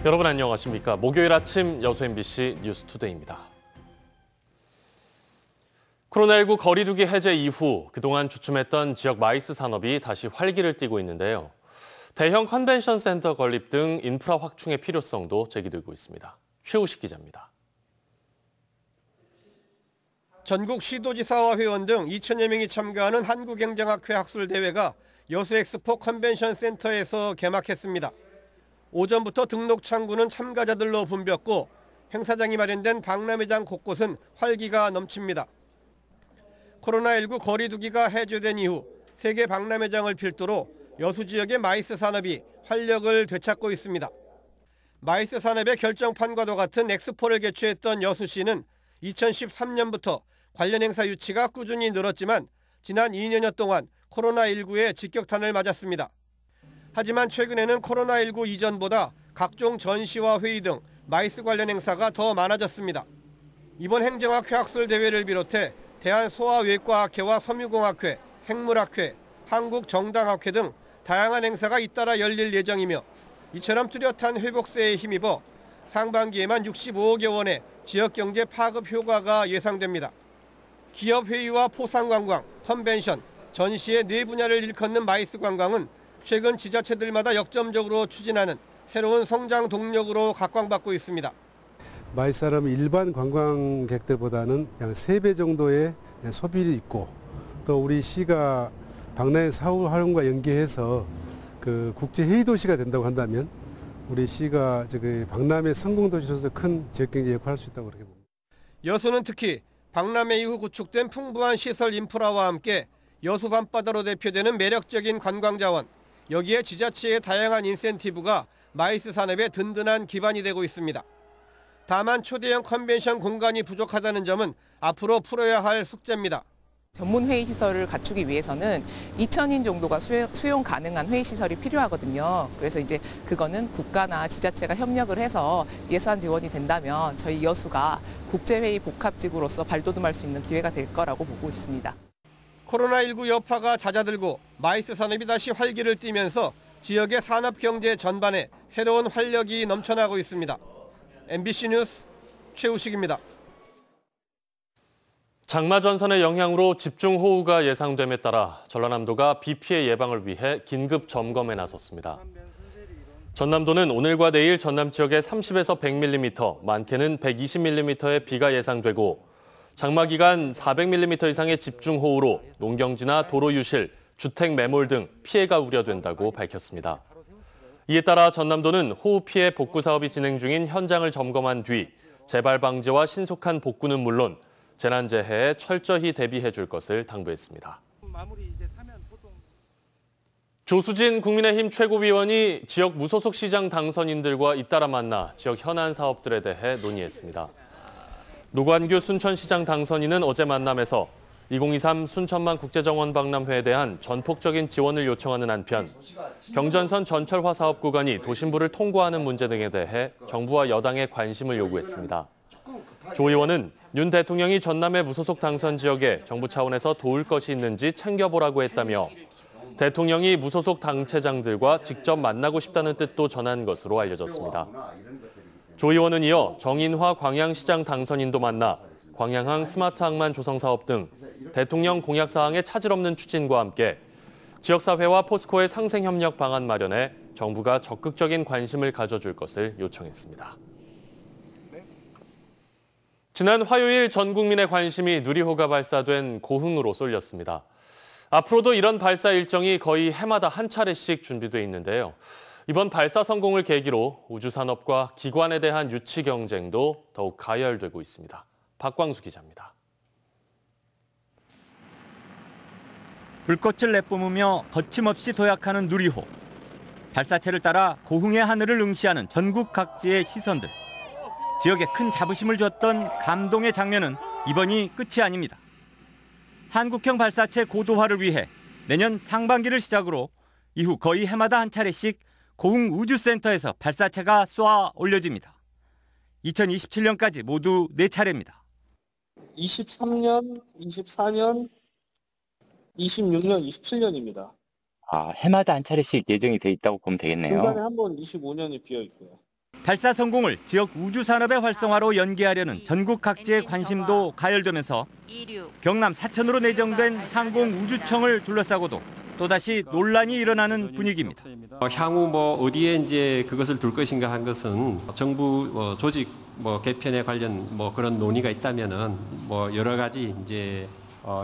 여러분 안녕하십니까? 목요일 아침 여수 MBC 뉴스투데이입니다. 코로나19 거리두기 해제 이후 그동안 주춤했던 지역 마이스 산업이 다시 활기를 띠고 있는데요. 대형 컨벤션 센터 건립 등 인프라 확충의 필요성도 제기되고 있습니다. 최우식 기자입니다. 전국 시도지사와 회원 등 2천여 명이 참가하는 한국행정학회 학술대회가 여수엑스포 컨벤션 센터에서 개막했습니다. 오전부터 등록 창구는 참가자들로 붐볐고 행사장이 마련된 박람회장 곳곳은 활기가 넘칩니다. 코로나19 거리두기가 해제된 이후 세계 박람회장을 필두로 여수 지역의 마이스 산업이 활력을 되찾고 있습니다. 마이스 산업의 결정판과도 같은 엑스포를 개최했던 여수시는 2013년부터 관련 행사 유치가 꾸준히 늘었지만 지난 2년여 동안 코로나19의 직격탄을 맞았습니다. 하지만 최근에는 코로나19 이전보다 각종 전시와 회의 등 마이스 관련 행사가 더 많아졌습니다. 이번 행정학회 학술대회를 비롯해 대한소아외과학회와 섬유공학회, 생물학회, 한국정당학회 등 다양한 행사가 잇따라 열릴 예정이며 이처럼 뚜렷한 회복세에 힘입어 상반기에만 65억여 원의 지역경제 파급 효과가 예상됩니다. 기업회의와 포상관광, 컨벤션, 전시의 네 분야를 일컫는 마이스 관광은 최근 지자체들마다 역점적으로 추진하는 새로운 성장 동력으로 각광받고 있습니다. 마이스 산업은 일반 관광객들보다는 약 3배 정도의 소비를 있고 또 우리 시가 박람회 사후 활용과 연계해서 그 국제 회의 도시가 된다고 한다면 우리 시가 박람회 성공 도시로서 큰 지역경제 역할을 할 수 있다고 그렇게 봅니다. 여수는 특히 박람회 이후 구축된 풍부한 시설 인프라와 함께 여수 밤바다로 대표되는 매력적인 관광 자원, 여기에 지자체의 다양한 인센티브가 마이스 산업의 든든한 기반이 되고 있습니다. 다만 초대형 컨벤션 공간이 부족하다는 점은 앞으로 풀어야 할 숙제입니다. 전문 회의 시설을 갖추기 위해서는 2,000인 정도가 수용 가능한 회의 시설이 필요하거든요. 그래서 이제 그거는 국가나 지자체가 협력을 해서 예산 지원이 된다면 저희 여수가 국제회의 복합지구로서 발돋움할 수 있는 기회가 될 거라고 보고 있습니다. 코로나19 여파가 잦아들고 마이스 산업이 다시 활기를 띠면서 지역의 산업 경제 전반에 새로운 활력이 넘쳐나고 있습니다. MBC 뉴스 최우식입니다. 장마 전선의 영향으로 집중호우가 예상됨에 따라 전라남도가 비 피해 예방을 위해 긴급 점검에 나섰습니다. 전남도는 오늘과 내일 전남 지역에 30에서 100mm, 많게는 120mm의 비가 예상되고 장마 기간 400mm 이상의 집중호우로 농경지나 도로 유실, 주택 매몰 등 피해가 우려된다고 밝혔습니다. 이에 따라 전남도는 호우 피해 복구 사업이 진행 중인 현장을 점검한 뒤 재발 방지와 신속한 복구는 물론 재난재해에 철저히 대비해 줄 것을 당부했습니다. 조수진 국민의힘 최고위원이 지역 무소속 시장 당선인들과 잇따라 만나 지역 현안 사업들에 대해 논의했습니다. 노관규 순천시장 당선인은 어제 만남에서 2023 순천만 국제정원 박람회에 대한 전폭적인 지원을 요청하는 한편 경전선 전철화 사업 구간이 도심부를 통과하는 문제 등에 대해 정부와 여당의 관심을 요구했습니다. 조 의원은 윤 대통령이 전남의 무소속 당선 지역에 정부 차원에서 도울 것이 있는지 챙겨보라고 했다며 대통령이 무소속 당체장들과 직접 만나고 싶다는 뜻도 전한 것으로 알려졌습니다. 조 의원은 이어 정인화 광양시장 당선인도 만나 광양항 스마트 항만 조성 사업 등 대통령 공약 사항의 차질 없는 추진과 함께 지역사회와 포스코의 상생협력 방안 마련에 정부가 적극적인 관심을 가져줄 것을 요청했습니다. 지난 화요일 전 국민의 관심이 누리호가 발사된 고흥으로 쏠렸습니다. 앞으로도 이런 발사 일정이 거의 해마다 한 차례씩 준비돼 있는데요. 이번 발사 성공을 계기로 우주산업과 기관에 대한 유치 경쟁도 더욱 가열되고 있습니다. 박광수 기자입니다. 불꽃을 내뿜으며 거침없이 도약하는 누리호. 발사체를 따라 고흥의 하늘을 응시하는 전국 각지의 시선들. 지역에 큰 자부심을 줬던 감동의 장면은 이번이 끝이 아닙니다. 한국형 발사체 고도화를 위해 내년 상반기를 시작으로 이후 거의 해마다 한 차례씩 고흥 우주센터에서 발사체가 쏘아 올려집니다. 2027년까지 모두 4차례입니다. 23년, 24년, 26년, 27년입니다. 해마다 한 차례씩 예정이 돼 있다고 보면 되겠네요. 중간에 한 번 25년이 비어 있고요. 발사 성공을 지역 우주 산업의 활성화로 연계하려는 전국 각지의 관심도 가열되면서 경남 사천으로 내정된 항공우주청을 둘러싸고도 또다시 논란이 일어나는 분위기입니다. 향후 어디에 이제 그것을 둘 것인가 한 것은 정부 조직 개편에 관련 그런 논의가 있다면은 여러 가지 이제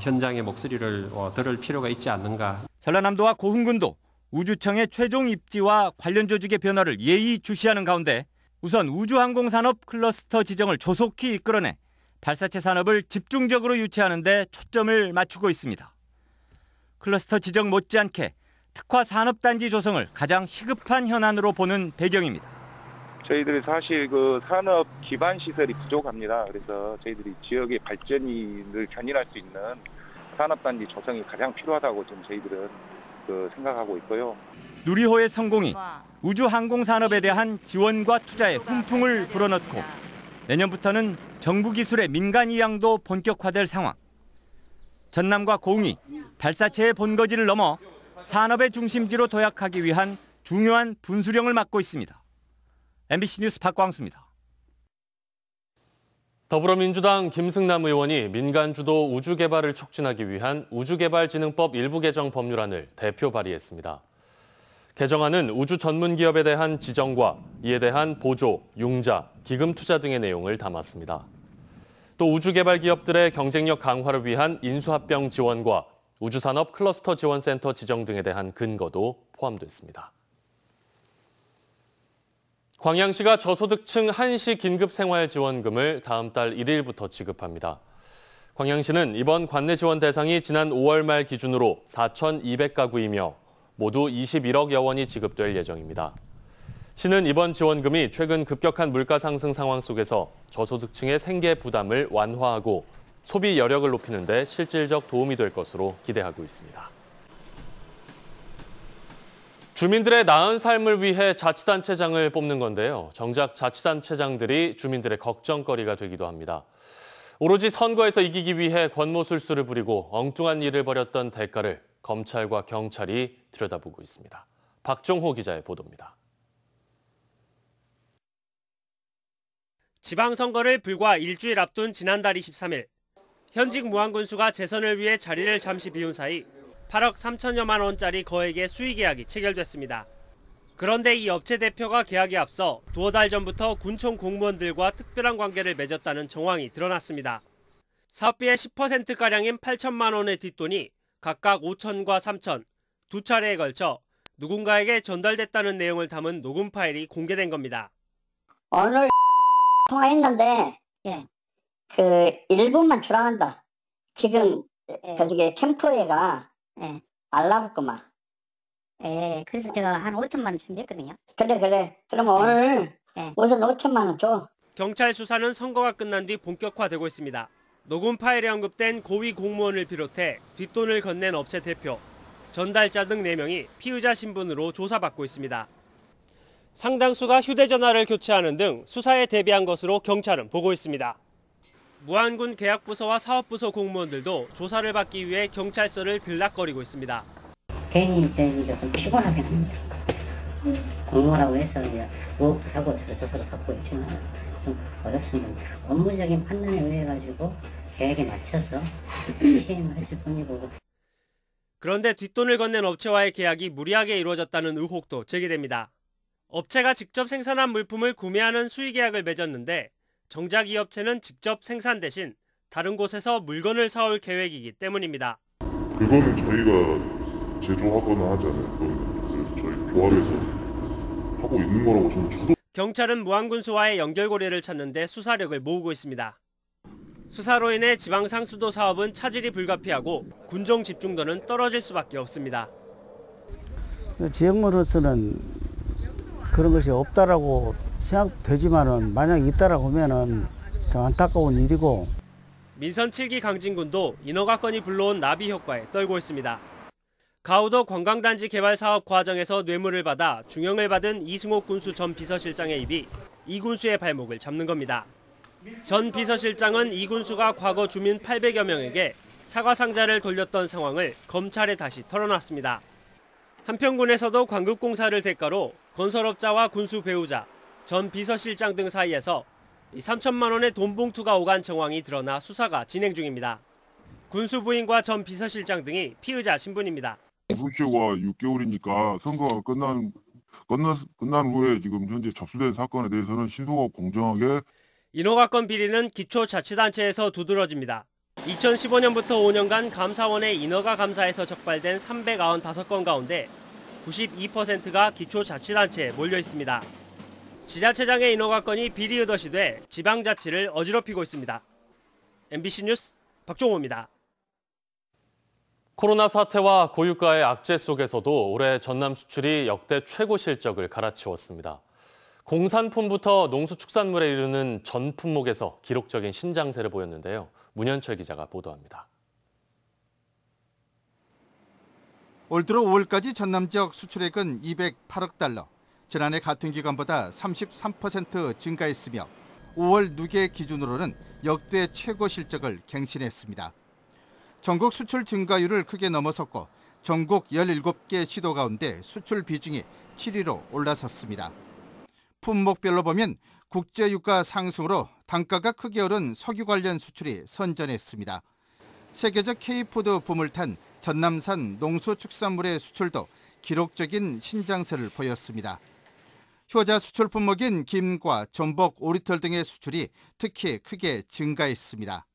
현장의 목소리를 들을 필요가 있지 않는가. 전라남도와 고흥군도 우주청의 최종 입지와 관련 조직의 변화를 예의주시하는 가운데 우선 우주항공산업 클러스터 지정을 조속히 이끌어내 발사체 산업을 집중적으로 유치하는 데 초점을 맞추고 있습니다. 클러스터 지정 못지않게 특화 산업단지 조성을 가장 시급한 현안으로 보는 배경입니다. 저희들이 사실 그 산업 기반 시설이 부족합니다. 그래서 저희들이 지역의 발전을 견인할 수 있는 산업단지 조성이 가장 필요하다고 좀 저희들은 생각하고 있고요. 누리호의 성공이 우주항공산업에 대한 지원과 투자에 훈풍을 불어넣고 내년부터는 정부 기술의 민간 이양도 본격화될 상황. 전남과 고흥이 발사체의 본거지를 넘어 산업의 중심지로 도약하기 위한 중요한 분수령을 맡고 있습니다. MBC 뉴스 박광수입니다. 더불어민주당 김승남 의원이 민간 주도 우주 개발을 촉진하기 위한 우주개발진흥법 일부 개정 법률안을 대표 발의했습니다. 개정안은 우주 전문 기업에 대한 지정과 이에 대한 보조, 융자, 기금 투자 등의 내용을 담았습니다. 또 우주개발 기업들의 경쟁력 강화를 위한 인수합병 지원과 우주산업 클러스터 지원센터 지정 등에 대한 근거도 포함됐습니다. 광양시가 저소득층 한시 긴급생활지원금을 다음 달 1일부터 지급합니다. 광양시는 이번 관내 지원 대상이 지난 5월 말 기준으로 4,200가구이며 모두 21억여 원이 지급될 예정입니다. 시는 이번 지원금이 최근 급격한 물가 상승 상황 속에서 저소득층의 생계 부담을 완화하고 소비 여력을 높이는 데 실질적 도움이 될 것으로 기대하고 있습니다. 주민들의 나은 삶을 위해 자치단체장을 뽑는 건데요. 정작 자치단체장들이 주민들의 걱정거리가 되기도 합니다. 오로지 선거에서 이기기 위해 권모술수를 부리고 엉뚱한 일을 벌였던 대가를 검찰과 경찰이 들여다보고 있습니다. 박종호 기자의 보도입니다. 지방선거를 불과 일주일 앞둔 지난달 23일, 현직 무안군수가 재선을 위해 자리를 잠시 비운 사이 8억 3천여만 원짜리 거액의 수의계약이 체결됐습니다. 그런데 이 업체 대표가 계약에 앞서 두어 달 전부터 군청 공무원들과 특별한 관계를 맺었다는 정황이 드러났습니다. 사업비의 10%가량인 8천만 원의 뒷돈이 각각 5천과 3천, 두 차례에 걸쳐 누군가에게 전달됐다는 내용을 담은 녹음 파일이 공개된 겁니다. 오늘 통화했는데 그 1분만 출항한다. 지금 저기 캠프에가 알라붙구만. 그래서 제가 한 5천만 원 준비했거든요. 그래. 그럼 오늘 오전 5천만 원 줘. 경찰 수사는 선거가 끝난 뒤 본격화되고 있습니다. 녹음 파일에 언급된 고위 공무원을 비롯해 뒷돈을 건넨 업체 대표, 전달자 등 4명이 피의자 신분으로 조사받고 있습니다. 상당수가 휴대전화를 교체하는 등 수사에 대비한 것으로 경찰은 보고 있습니다. 무안군 계약부서와 사업부서 공무원들도 조사를 받기 위해 경찰서를 들락거리고 있습니다. 괜히 이제 좀 피곤하긴 합니다. 공무원이라고 해서 이제 무엇도 사고 있어서 조사를 받고 있지만 좀 어렵습니다. 업무적인 판단에 의해 가지고 계획에 맞춰서 시행을 했을 뿐이고. 그런데 뒷돈을 건넨 업체와의 계약이 무리하게 이루어졌다는 의혹도 제기됩니다. 업체가 직접 생산한 물품을 구매하는 수의계약을 맺었는데 정작 이 업체는 직접 생산 대신 다른 곳에서 물건을 사올 계획이기 때문입니다. 그거는 저희가 제조하거나 하지 않아요. 그건 저희 조합에서 하고 있는 거라고 저도. 경찰은 무안군수와의 연결고리를 찾는 데 수사력을 모으고 있습니다. 수사로 인해 지방상수도 사업은 차질이 불가피하고 군정 집중도는 떨어질 수밖에 없습니다. 지역으로서는 그런 것이 없다라고 생각되지만은 만약 있다라고 하면은 좀 안타까운 일이고. 민선 7기 강진군도 인허가 건이 불러온 나비 효과에 떨고 있습니다. 가우도 관광단지 개발 사업 과정에서 뇌물을 받아 중형을 받은 이승옥 군수 전 비서실장의 입이 이 군수의 발목을 잡는 겁니다. 전 비서실장은 이 군수가 과거 주민 800여 명에게 사과 상자를 돌렸던 상황을 검찰에 다시 털어놨습니다. 한평군에서도 광급공사를 대가로 건설업자와 군수 배우자, 전 비서실장 등 사이에서 3천만 원의 돈 봉투가 오간 정황이 드러나 수사가 진행 중입니다. 군수 부인과 전 비서실장 등이 피의자 신분입니다. 불씨가 6개월이니까 선거가 끝난 후에 지금 현재 접수된 사건에 대해서는 신속하고 공정하게 인허가권 비리는 기초자치단체에서 두드러집니다. 2015년부터 5년간 감사원의 인허가 감사에서 적발된 395건 가운데 92%가 기초자치단체에 몰려 있습니다. 지자체장의 인허가권이 비리 의도시 돼 지방자치를 어지럽히고 있습니다. MBC 뉴스 박종호입니다. 코로나 사태와 고유가의 악재 속에서도 올해 전남 수출이 역대 최고 실적을 갈아치웠습니다. 공산품부터 농수축산물에 이르는 전 품목에서 기록적인 신장세를 보였는데요. 문현철 기자가 보도합니다. 올 들어 5월까지 전남 지역 수출액은 208억 달러, 지난해 같은 기간보다 33% 증가했으며 5월 누계 기준으로는 역대 최고 실적을 갱신했습니다. 전국 수출 증가율을 크게 넘어섰고 전국 17개 시도 가운데 수출 비중이 7위로 올라섰습니다. 품목별로 보면 국제유가 상승으로 단가가 크게 오른 석유 관련 수출이 선전했습니다. 세계적 K푸드 붐을 탄 전남산 농수축산물의 수출도 기록적인 신장세를 보였습니다. 효자 수출 품목인 김과 전복, 오리털 등의 수출이 특히 크게 증가했습니다.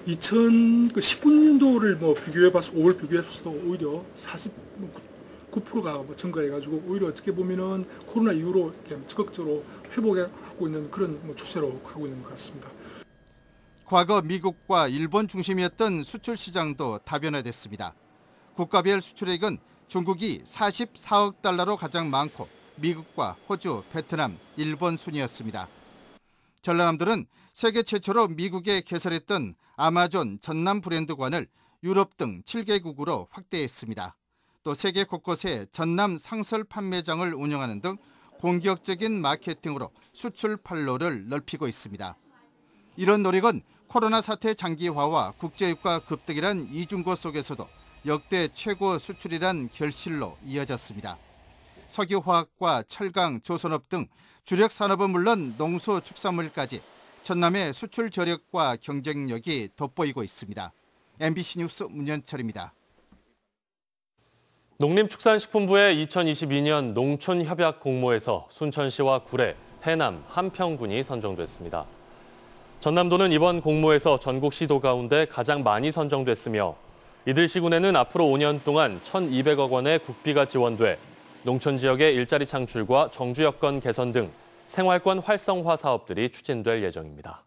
2019년도를 비교해봐서 5월 비교해봐서 오히려 49%가 증가해가지고 오히려 어떻게 보면은 코로나 이후로 이렇게 적극적으로 회복하고 있는 그런 추세로 가고 있는 것 같습니다. 과거 미국과 일본 중심이었던 수출 시장도 다변화됐습니다. 국가별 수출액은 중국이 44억 달러로 가장 많고 미국과 호주, 베트남, 일본 순이었습니다. 전라남들은 세계 최초로 미국에 개설했던 아마존 전남 브랜드관을 유럽 등 7개국으로 확대했습니다. 또 세계 곳곳에 전남 상설 판매장을 운영하는 등 공격적인 마케팅으로 수출 판로를 넓히고 있습니다. 이런 노력은 코로나 사태 장기화와 국제유가 급등이란 이중고 속에서도 역대 최고 수출이란 결실로 이어졌습니다. 석유화학과 철강, 조선업 등 주력 산업은 물론 농수축산물까지 전남의 수출 저력과 경쟁력이 돋보이고 있습니다. MBC 뉴스 문현철입니다. 농림축산식품부의 2022년 농촌협약 공모에서 순천시와 구례, 해남, 한평군이 선정됐습니다. 전남도는 이번 공모에서 전국 시도 가운데 가장 많이 선정됐으며 이들 시군에는 앞으로 5년 동안 1,200억 원의 국비가 지원돼 농촌 지역의 일자리 창출과 정주 여건 개선 등 생활권 활성화 사업들이 추진될 예정입니다.